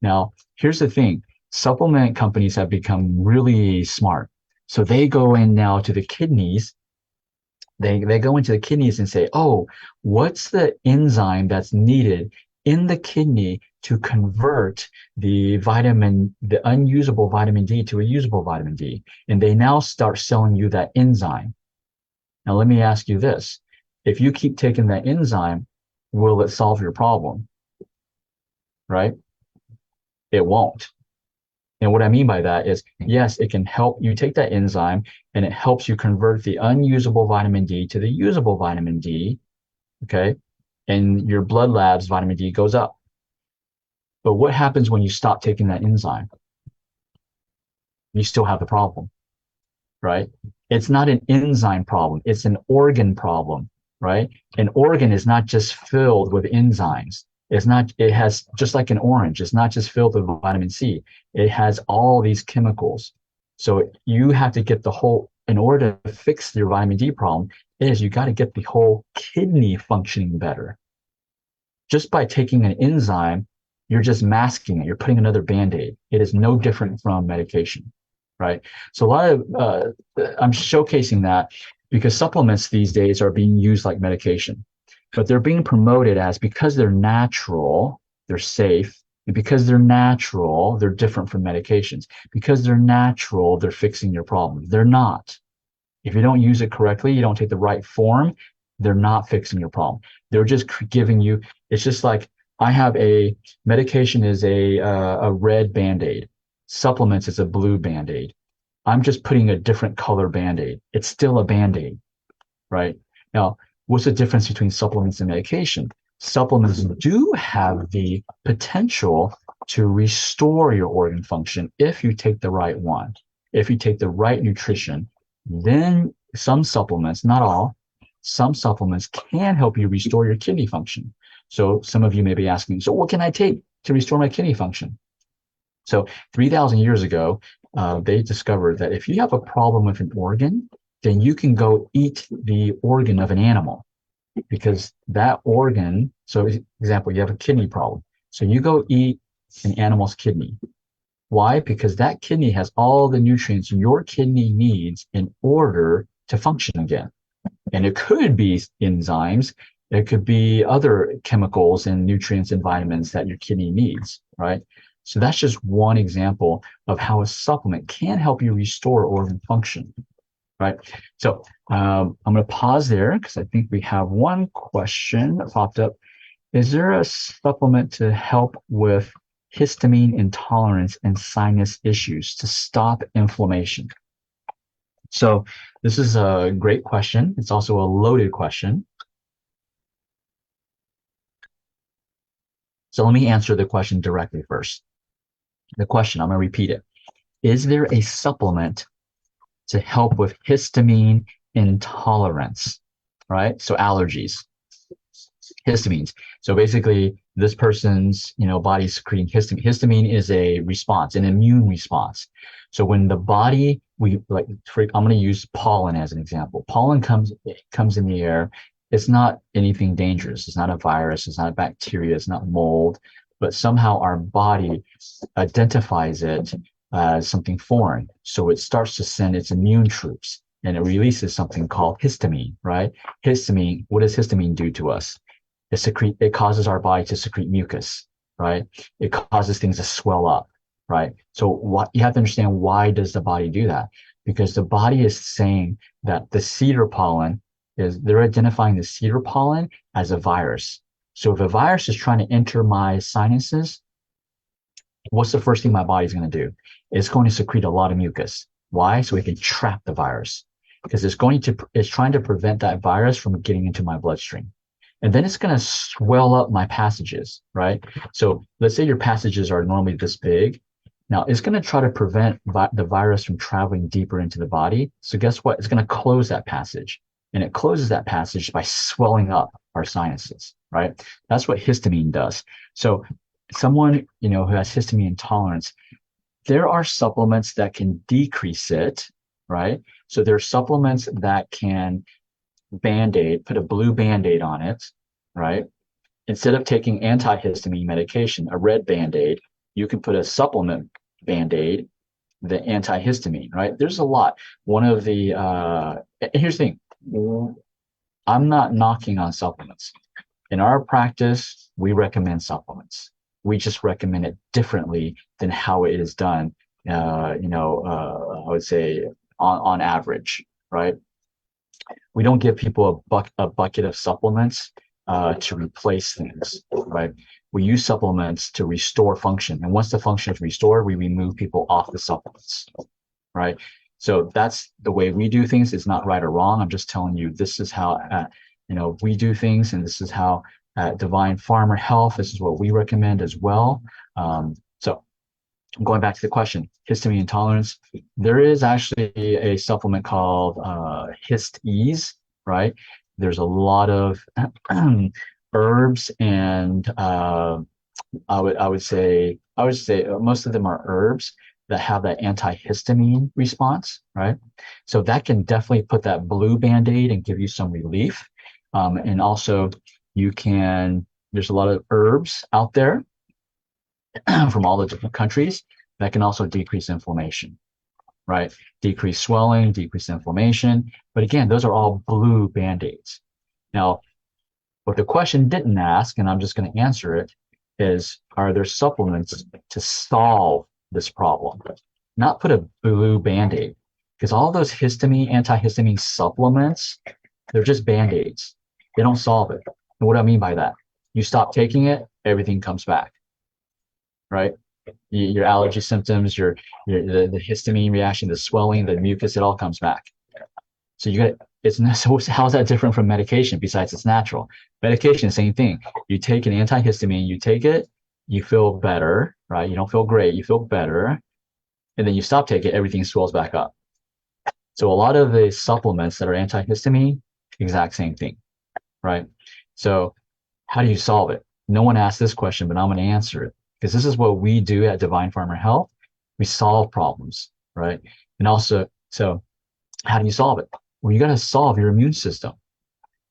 Now, here's the thing. Supplement companies have become really smart. So they go in now to the kidneys. They go into the kidneys and say, oh, what's the enzyme that's needed in the kidney to convert the unusable vitamin D to a usable vitamin D? And they now start selling you that enzyme. Now, let me ask you this. If you keep taking that enzyme, will it solve your problem? Right? It won't. And what I mean by that is, yes, it can help you take that enzyme and it helps you convert the unusable vitamin D to the usable vitamin D. Okay. And your blood labs vitamin D goes up. But what happens when you stop taking that enzyme? You still have the problem, right? It's not an enzyme problem. It's an organ problem, right? An organ is not just filled with enzymes. It's not, it has just like an orange. It's not just filled with vitamin C. It has all these chemicals. So you have to get the whole, in order to fix your vitamin D problem, is you got to get the whole kidney functioning better. Just by taking an enzyme, you're just masking it. You're putting another band-aid. It is no different from medication, right? So a lot of I'm showcasing that because supplements these days are being used like medication, but they're being promoted as because they're natural, they're safe, and because they're natural, they're different from medications. Because they're natural, they're fixing your problem. They're not. If you don't use it correctly, you don't take the right form, they're not fixing your problem. They're just giving you, it's just like I have a medication is a red Band-Aid. Supplements is a blue Band-Aid. I'm just putting a different color Band-Aid. It's still a Band-Aid, right? Now, what's the difference between supplements and medication? Supplements do have the potential to restore your organ function if you take the right one, if you take the right nutrition. Then some supplements, not all, some supplements can help you restore your kidney function. So some of you may be asking, so what can I take to restore my kidney function? So 3,000 years ago, they discovered that if you have a problem with an organ, then you can go eat the organ of an animal because that organ, so example, you have a kidney problem. So you go eat an animal's kidney. Why? Because that kidney has all the nutrients your kidney needs in order to function again. And it could be enzymes, it could be other chemicals and nutrients and vitamins that your kidney needs, right? So that's just one example of how a supplement can help you restore organ function, right? So I'm going to pause there because I think we have one question that popped up. Is there a supplement to help with histamine intolerance and sinus issues to stop inflammation? So this is a great question. It's also a loaded question. So let me answer the question directly first. The question, I'm going to repeat it. Is there a supplement to help with histamine intolerance, right? So allergies, histamines. So basically this person's, body's secreting histamine. Histamine is a response, an immune response. So when the body, I'm going to use pollen as an example. Pollen comes in the air. It's not anything dangerous. It's not a virus. It's not a bacteria. It's not mold. But somehow our body identifies it as something foreign. So it starts to send its immune troops and it releases something called histamine, right? Histamine, what does histamine do to us? It causes our body to secrete mucus, right? It causes things to swell up, right? So what you have to understand, why does the body do that? Because the body is saying that the cedar pollen they're identifying the cedar pollen as a virus. So if a virus is trying to enter my sinuses, what's the first thing my body's going to do? It's going to secrete a lot of mucus. Why? So it can trap the virus because it's trying to prevent that virus from getting into my bloodstream. And then it's going to swell up my passages, right? So let's say your passages are normally this big. Now it's going to try to prevent the virus from traveling deeper into the body. So guess what? It's going to close that passage. And it closes that passage by swelling up our sinuses, right? That's what histamine does. So someone, who has histamine intolerance, there are supplements that can decrease it, right? So there are supplements that can Band-Aid, put a blue Band-Aid on it, right? Instead of taking antihistamine medication, a red Band-Aid, you can put a supplement band-aid, the antihistamine, right? There's a lot. One of the here's the thing. I'm not knocking on supplements. In our practice, we recommend supplements. We just recommend it differently than how it is done. I would say on average, right? We don't give people a bucket of supplements to replace things, right? We use supplements to restore function, and once the function is restored, we remove people off the supplements, right? So that's the way we do things. It's not right or wrong. I'm just telling you this is how we do things, and this is how Divine Farmer Health. This is what we recommend as well. So going back to the question, histamine intolerance, there is actually a supplement called Hist Ease, right? There's a lot of herbs and I would say most of them are herbs that have that antihistamine response, right? So that can definitely put that blue band-aid and give you some relief. And also there's a lot of herbs out there from all the different countries that can also decrease inflammation, right? Decrease swelling, decrease inflammation. But again, those are all blue band-aids. Now, what the question didn't ask, and I'm just going to answer it, is are there supplements to solve this problem? Not put a blue band-aid, because all those antihistamine supplements, they're just band-aids. They don't solve it. And what do I mean by that? You stop taking it, everything comes back, right? Your allergy symptoms, the histamine reaction, the swelling, the mucus, it all comes back. So so how's that different from medication besides it's natural? Medication, same thing. You take an antihistamine, you take it, you feel better, right? You don't feel great, you feel better. And then you stop taking it, everything swells back up. So a lot of the supplements that are antihistamine, exact same thing, right? So how do you solve it? No one asked this question, but I'm going to answer it because this is what we do at Divine Farmer Health. We solve problems, right? And also, so how do you solve it? Well, you got to solve your immune system.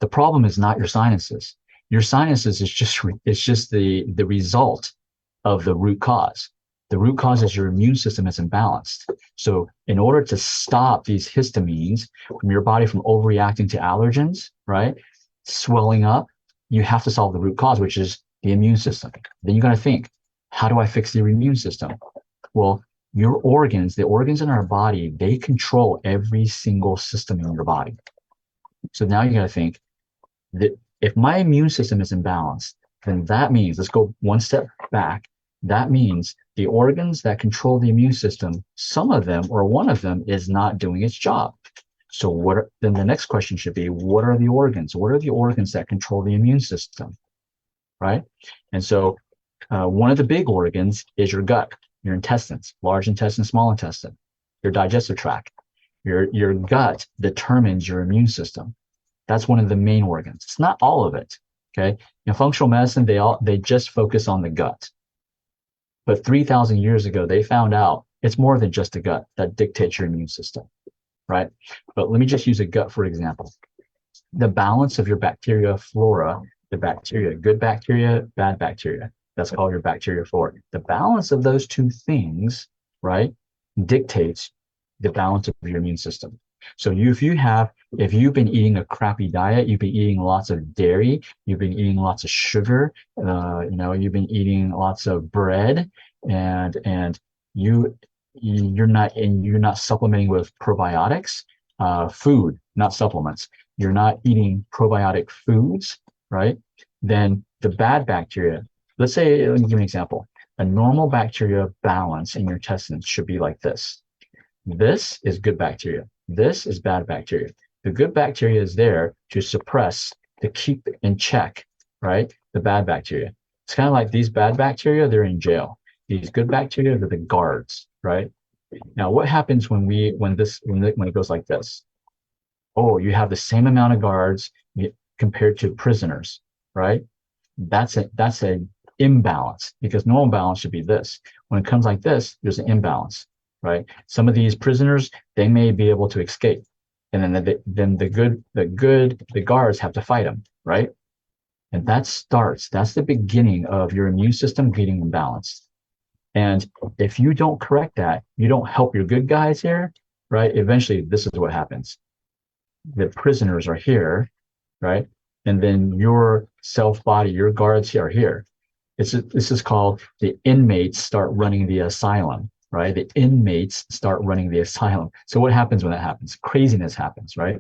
The problem is not your sinuses. Your sinuses is just the result of the root cause. The root cause is your immune system is imbalanced. So in order to stop these histamines from your body from overreacting to allergens, right? Swelling up, you have to solve the root cause, which is the immune system. Then you got to think, how do I fix the immune system? Well, the organs in our body, they control every single system in your body. So now you got to think that if my immune system is imbalanced, then that means, let's go one step back. That means the organs that control the immune system, some of them or one of them is not doing its job. So then the next question should be, what are the organs? What are the organs that control the immune system, right? And so one of the big organs is your gut, your intestines, large intestine, small intestine, your digestive tract. Your gut determines your immune system. That's one of the main organs. It's not all of it, okay? In functional medicine, they just focus on the gut. But 3,000 years ago, they found out it's more than just the gut that dictates your immune system, right? But let me just use a gut for example. The balance of your bacteria flora, the bacteria, good bacteria, bad bacteria, that's called your bacteria flora. The balance of those two things, right, dictates the balance of your immune system. So if you've been eating a crappy diet, you've been eating lots of dairy, you've been eating lots of sugar, you've been eating lots of bread, and you're not supplementing with probiotics, food, not supplements. You're not eating probiotic foods, right? Then the bad bacteria. Let me give you an example. A normal bacteria balance in your intestines should be like this. This is good bacteria. This is bad bacteria. The good bacteria is there to suppress, to keep in check, right? The bad bacteria. It's kind of like these bad bacteria, they're in jail. These good bacteria, they're the guards, right? Now, what happens when it goes like this? Oh, you have the same amount of guards compared to prisoners, right? That's an imbalance because normal balance should be this. When it comes like this, there's an imbalance, right? Some of these prisoners, they may be able to escape, and then the guards have to fight them, right? And that's the beginning of your immune system getting imbalanced. And if you don't correct that, you don't help your good guys here, right? Eventually, this is what happens. The prisoners are here, right? And then your self body, your guards are here. This is called the inmates start running the asylum, right? The inmates start running the asylum. So what happens when that happens? Craziness happens, right?